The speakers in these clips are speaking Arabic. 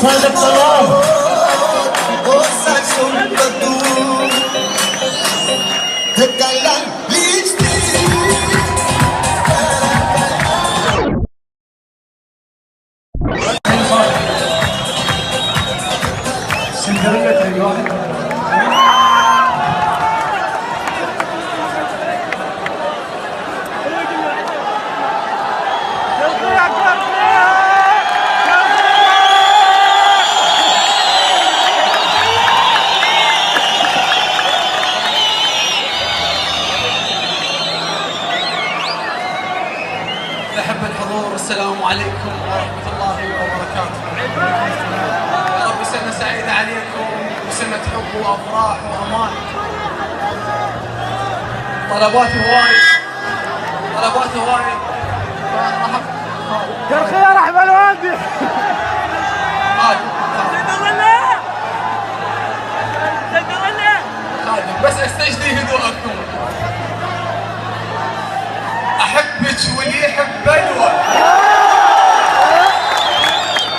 صادق طلال. أحب الحضور، السلام عليكم ورحمة الله وبركاته. يا رب سنة سعيدة عليكم وسنة حب وأفراح وأمان. طلباتي هواي الخيار احمد الوالدي بس استجدي هدوءكم. أحبك واللي يحب بلوى،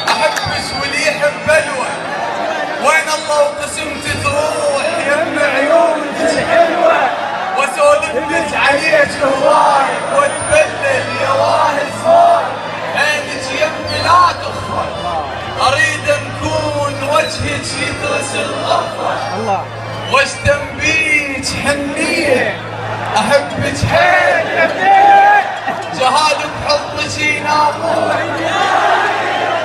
أحبك واللي يحب بلوى. وين الله وقسمتي تروح يم عيونك حلوة، واسولفلك عليك هواي واتبلل يا واهز هواي. عينك يمي لا تخفى، أريد نكون وجهك يدرس الغفة، واشتم بيك حنية أحبك حيل يا بنيت. جهاد بحضنك ينامون،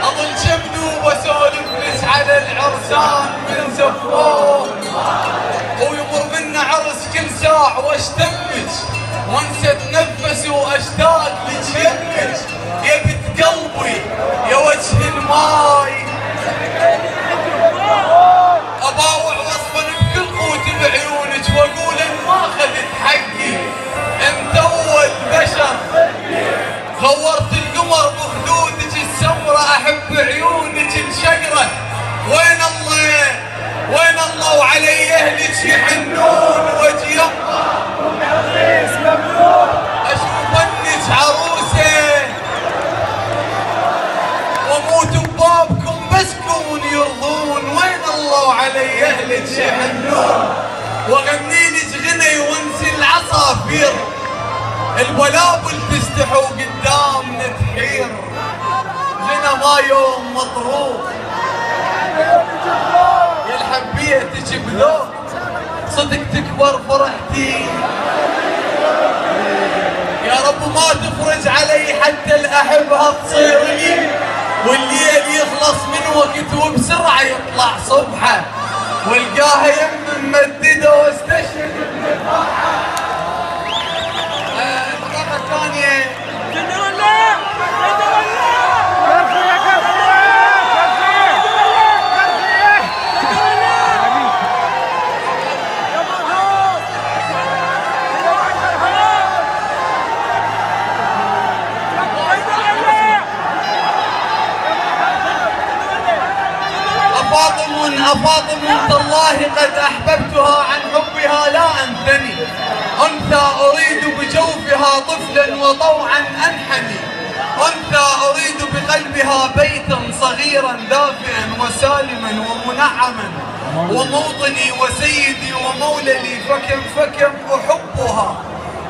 أظل جمدوب واسولفلك على العرسان من زفوف. ويمر منا عرس كل ساعة واشتمك، وانسى اتنفس واشتاق لك يمك. يا بنت قلبي يا وجه الماي، أباوع وصفا بكل قوت بعيونك واقول ان ما اخذت حقي. انت اول بشر غورت القمر بخدودك السمرة، احب عيونك الشقرة. وين الله وعلي اهلك يحنون وجه يمه والعريس ممنون. اشوف انك عروسه واموت ببابكم بس كون يرضون. وين الله وعلي اهلك يحنون، واغني لك غني وانسي العصافير. البلابل تستحوا قدامنا تحير، غنى ما يوم مطروق. يلحب بيتك بذوق، صدق تكبر فرحتي. يا رب ما تفرج علي حتى الأحبها تصير لي، والليل يخلص من وقت وبسرعة يطلع صبحه، والقاها يم ممدده واستشهد بالفرحة. الطريقة الثانية أفاطم تالله قد أحببتها، عن حبها لا أنثني. أنثى أريد بجوفها طفلا وطوعا أنحني، أنثى أريد بقلبها بيتا صغيرا دافئا وسالما ومنعما، وموطني وسيدي ومولدي. فكم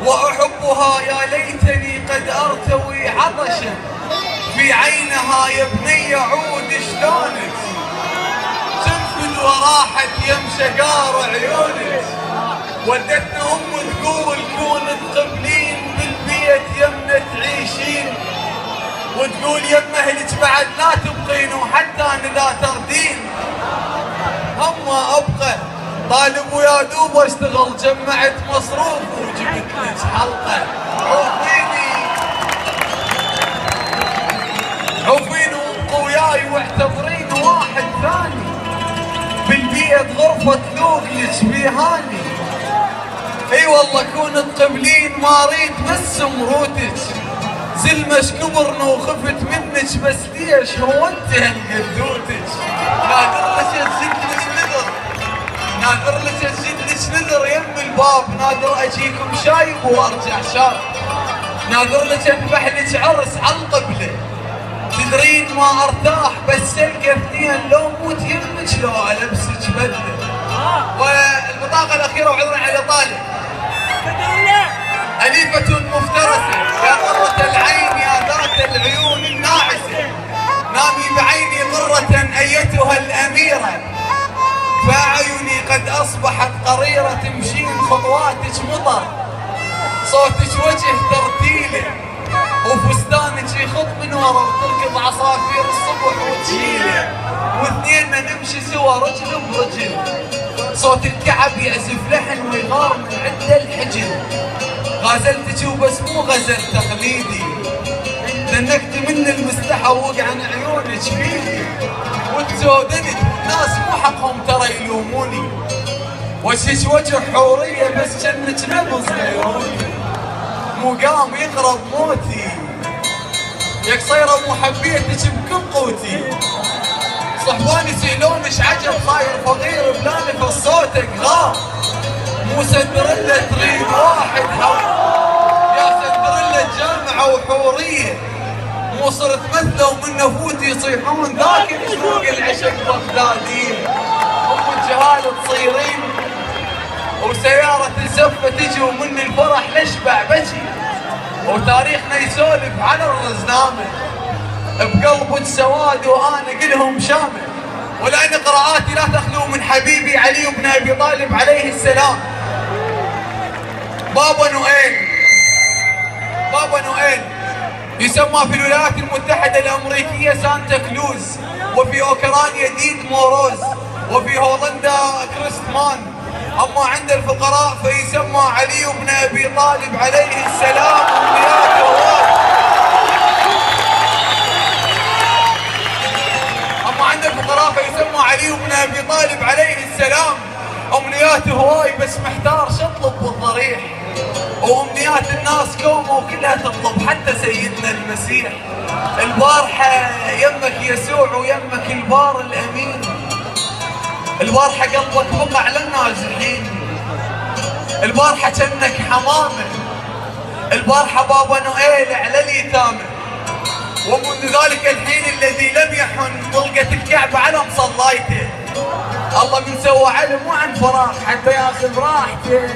وأحبها يا ليتني قد أرتوي عطشا في عينها. يا بني عود شلونك وراحت يم شقار عيونك. ودتنا تقول كون تقبلين بالبيت يمنا تعيشين، وتقول يم اهلك بعد لا تبقين وحتى انا لا تردين. اما ابقى طالب ويا دوب اشتغل، جمعت مصروف وجبت لك حلقه. عوفيني وابقوا وياي واعتبرين واحد ثاني. بالبيت غرفة ذوق يشبيهاني. اي والله كون تقبلين ما اريد بس مروتك. زلمش كبرنا وخفت منك، بس ليش هو انت هالقدوتك. نادر لك تزيد لك نذر يم الباب، نادر اجيكم شايب وارجع شاب. نادر لك اذبح لك عرس على القبله، تدرين ما ارتاح بس القى اثنين لو موت يمك لو البسك بدله. والبطاقه الاخيره وعذرا على طالب. أليفة مفترسة يا قرة العين يا ذات العيون الناعسة، نامي بعيني غرة أيتها الأميرة، فأعيني قد أصبحت قريرة تمشين خطواتك مطر، صوتك وجه ترتيله، وفستانك يخط من ورا وتركض عصافير الصبح وتشيله، واثنيننا نمشي سوا رجل برجل، صوت الكعب يعزف لحن ويغار من عند الحجل، غازلتك وبس مو غزل تقليدي، دنكت من المستحى ووقع عن عيونك فيدي، وتزودنت والناس مو حقهم ترى يلوموني، وجهك وجه حورية بس جنك نبض غيروني، مو قام يقرب موتي، يا قصيرة مو حبيتك بكل قوتي، صحبان يسألونش عجب صاير فقير بلا نفس صوتك غار، مو سندريلا تريد واحد يا سندريلا جامعة وحورية، مو صرت مثله ومن نفوت يصيحون ذاك سوق العشق بغدادية، ام الجهال تصيرين وسيارة الزفة تجي ومن الفرح نشبع بجي، وتاريخنا يسولف على الرزنامة بقلبك سواد وانا قلهم شامل، ولأن قراءاتي لا تخلو من حبيبي علي بن ابي طالب عليه السلام. بابا نويل يسمى في الولايات المتحدة الأمريكية سانتا كلوز، وفي أوكرانيا ديد موروز، وفي هولندا كريستمان، أما عند الفقراء فيسمى علي بن أبي طالب عليه السلام. أما عند الفقراء فيسمى علي بن أبي طالب عليه السلام. أمنياته هواي بس محتار شطلب بالضريح، وأمنيات الناس كومة وكلها تطلب حتى سيدنا المسيح. البارحة يمك يسوع ويمك البار الأمين، البارحة قلبك بقع للنازحين، البارحة جنك حمامة، البارحة بابا نويل على اليتامى، ومنذ ذلك الحين الذي لم يحن طلقة الكعبة على مصلايته، الله من سوى علم وعن فراغ حتى ياخذ راحته.